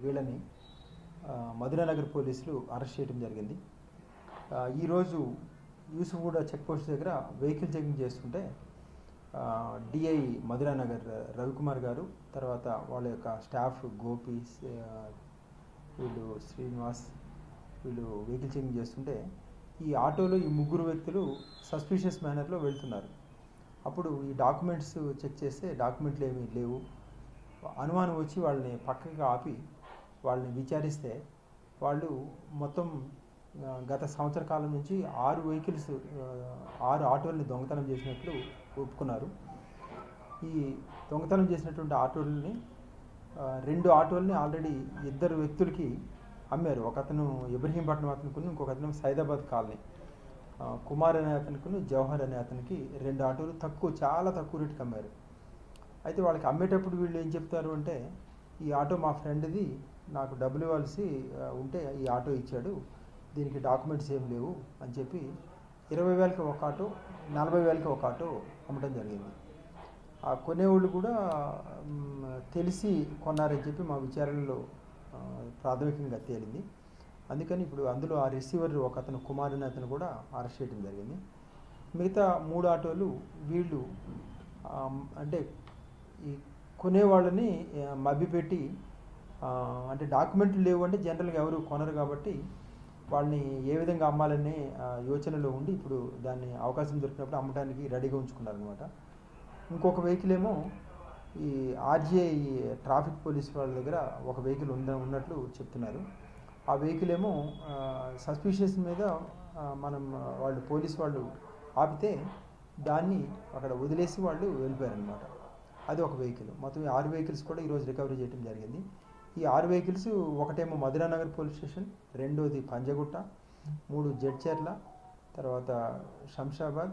వీళ్ళని మధురానగర్ పోలీసులు అరెస్ట్ చేయడం జరిగింది. ఈరోజు యూసుఫ్గూడ చెక్ పోస్ట్ దగ్గర వెహికల్ చెకింగ్ చేస్తుంటే డిఐ మధురానగర్ రవికుమార్ గారు, తర్వాత వాళ్ళ యొక్క స్టాఫ్ గోపి, వీళ్ళు శ్రీనివాస్, వీళ్ళు వెహికల్ చెకింగ్ చేస్తుంటే ఈ ఆటోలో ఈ ముగ్గురు వ్యక్తులు సస్పిషియస్ మేనర్లో వెళ్తున్నారు. అప్పుడు ఈ డాక్యుమెంట్స్ చెక్ చేస్తే డాక్యుమెంట్లు ఏమీ లేవు. అనుమానం వచ్చి వాళ్ళని పక్కకి ఆపి వాళ్ళని విచారిస్తే వాళ్ళు మొత్తం గత సంవత్సర కాలం నుంచి 6 ఆటోలని దొంగతనం చేసినట్లు ఒప్పుకున్నారు. ఈ దొంగతనం చేసినటువంటి ఆటోలని 2 ఆటోలని ఆల్రెడీ 2 వ్యక్తులకి అమ్మారు. ఒక అతను ఇబ్రహీంపట్నం అతనుకుని, ఇంకొక అతను సైదాబాద్ కాలనీ, కుమార్ అనే అతనుకుని, జవహర్ అనే అతనికి 2 ఆటోలు చాలా తక్కువ రేటుకి అమ్మారు. అయితే వాళ్ళకి అమ్మేటప్పుడు వీళ్ళు ఏం చెప్తారు అంటే, ఈ ఆటో మా ఫ్రెండ్ది, నాకు డబ్బులు ఇవ్వాల్సి ఉంటే ఈ ఆటో ఇచ్చాడు, దీనికి డాక్యుమెంట్స్ ఏం లేవు అని చెప్పి 20,000కి ఒక ఆటో, 40,000కి ఒక ఆటో అమ్మటం జరిగింది. ఆ కొనేవాళ్ళు కూడా తెలిసి కొన్నారని చెప్పి మా విచారణలో ప్రాథమికంగా తేలింది. అందుకని ఇప్పుడు అందులో ఆ రిసీవర్ ఒక అతను కుమార్ అనే అతను కూడా అరెస్ట్ చేయడం జరిగింది. మిగతా 3 ఆటోలు వీళ్ళు అంటే ఈ కొనేవాళ్ళని మభ్యపెట్టి, అంటే డాక్యుమెంట్లు లేవు అంటే జనరల్గా ఎవరు కొనరు కాబట్టి వాళ్ళని ఏ విధంగా అమ్మాలనే యోచనలో ఉండి ఇప్పుడు దాన్ని అవకాశం దొరికినప్పుడు అమ్మడానికి రెడీగా ఉంచుకున్నారనమాట. ఇంకొక వెహికల్ ఏమో ఈ ఆర్జీఐ ట్రాఫిక్ పోలీస్ వాళ్ళ దగ్గర ఒక వెహికల్ ఉన్నట్లు చెప్తున్నారు. ఆ వెహికల్ ఏమో సస్పిషియస్ మీద వాళ్ళు పోలీస్ వాళ్ళు ఆపితే దాన్ని అక్కడ వదిలేసి వాళ్ళు వెళ్ళిపోయారనమాట. అది ఒక వెహికల్. మొత్తం 6 వెహికల్స్ కూడా ఈరోజు రికవరీ చేయడం జరిగింది. ఈ 6 వెహికల్స్ ఒకటేమో మధురానగర్ పోలీస్ స్టేషన్, 2వది పంజగుట్ట, 3 జడ్చర్ల, తర్వాత శంషాబాద్,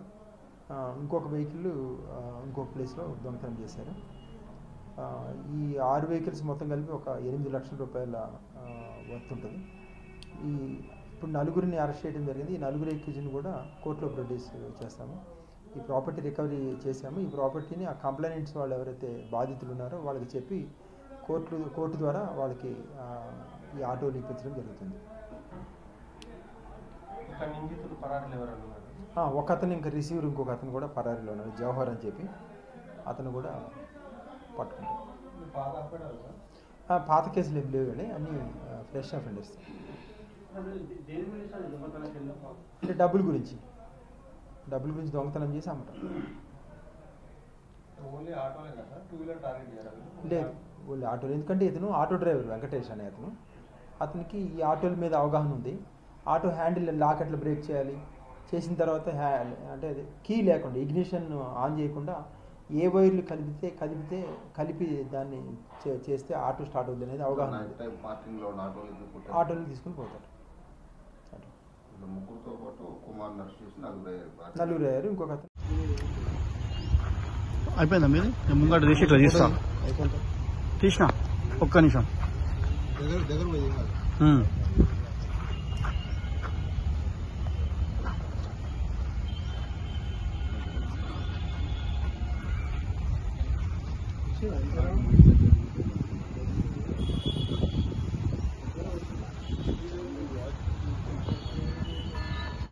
ఇంకొక వెహికల్ ఇంకొక ప్లేస్లో దొంగతనం చేశారు. ఈ 6 వెహికల్స్ మొత్తం కలిపి ఒక 8 లక్షల రూపాయల వర్త్ ఉంటుంది. ఇప్పుడు 4గురిని అరెస్ట్ చేయడం జరిగింది. ఈ 4 ఎక్యూజ్ని కూడా కోర్టులో ప్రొడ్యూస్ చేస్తాము. ఈ ప్రాపర్టీ రికవరీ చేశాము. ఈ ప్రాపర్టీని ఆ కంప్లైంట్స్ వాళ్ళు ఎవరైతే బాధితులు ఉన్నారో వాళ్ళకి చెప్పి కోర్టు ద్వారా వాళ్ళకి ఈ ఆటోలు ఇప్పించడం జరుగుతుంది. ఒక అతను ఇంకా రిసీవర్, ఇంకొక అతను కూడా పరారీలో ఉన్నారు, జవహర్ అని చెప్పి అతను కూడా పట్టుకుంటారు. పాత కేసులు ఏం లేవండి, అన్నీ ఫ్రెష్ అఫెండర్స్. అంటే డబ్బుల గురించి దొంగతనం చేసి అమ్మటం లేదు. ఓన్లీ ఆటోలు. ఎందుకంటే ఇతను ఆటో డ్రైవర్ వెంకటేష్ అనే అతనికి ఈ ఆటోల మీద అవగాహన ఉంది. ఆటో హ్యాండిల్ లాక్ ఎట్లా బ్రేక్ చేయాలి, చేసిన తర్వాత అంటే కీ లేకుండా ఇగ్నిషన్ ఆన్ చేయకుండా ఏ వైర్లు కలిపి దాన్ని చేస్తే ఆటో స్టార్ట్ అవుతుంది అనేది అవగాహన. ఆటోలు తీసుకుని పోతారు. 4 అయ్యారు. ఇంకొక అతను అయిపోయిందా మీరు ముంగట తీసి ఇట్లా తీస్తా తీసిన ఒక్క నిమిషం దగ్గర